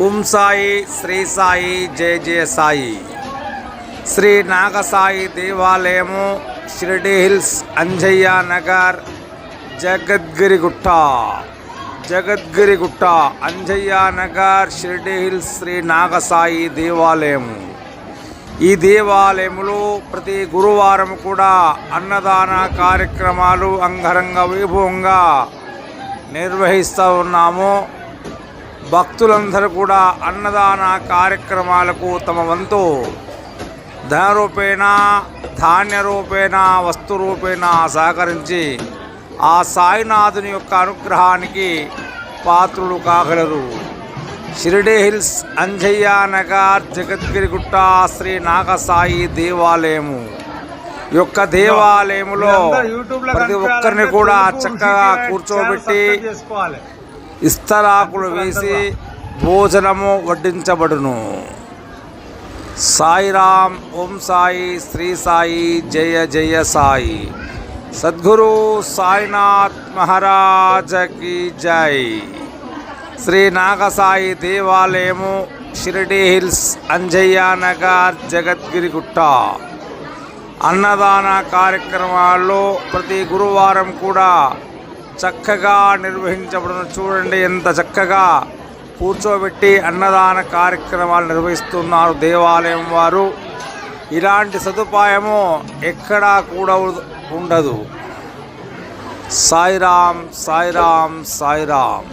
ఓం సాయి శ్రీ సాయి జయ జయ సాయి. శ్రీ నాగసాయి దేవాలయము, Shirdi hills, Anjaiah Nagar, Jagadgirigutta, Anjaiah Nagar, Shirdi hills, Shri Nagasai దేవాలయము. ఈ దేవాలయంలో ప్రతి గురువారం కూడా అన్నదాన కార్యక్రమాలు అంగరంగ వైభవంగా నిర్వహిస్తూ ఉన్నాము. భక్తులందరూ కూడా అన్నదాన కార్యక్రమాలకు తమ వంతు ధన రూపేణ, ధాన్య రూపేణ, వస్తు రూపేణ సహకరించి ఆ సాయినాథుని యొక్క అనుగ్రహానికి పాత్రులు కాగలరు. షిరిడి హిల్స్, అంజయ్య నగర్, జగద్గిరిగుట్ట, శ్రీ నాగసాయి దేవాలయము యొక్క దేవాలయములో ప్రతి ఒక్కరిని కూడా చక్కగా కూర్చోబెట్టి ఇస్తరాకులు వేసి భోజనము వడ్డించబడును. సాయిరాం. ఓం సాయి శ్రీ సాయి జయ జయ సాయి. సద్గురు సాయినాథ్ మహారాజకి జై. శ్రీ నాగసాయి దేవాలయము, షిరిడి హిల్స్, అంజయ్య నగర్, జగద్గిరిగుట్ట. అన్నదాన కార్యక్రమాల్లో ప్రతి గురువారం కూడా చక్కగా నిర్వహించబడును. చూడండి ఎంత చక్కగా కూర్చోబెట్టి అన్నదాన కార్యక్రమాలు నిర్వహిస్తున్నారు దేవాలయం వారు. ఇలాంటి సదుపాయము ఎక్కడా కూడా ఉండదు. సాయిరాం, సాయిరాం, సాయిరాం.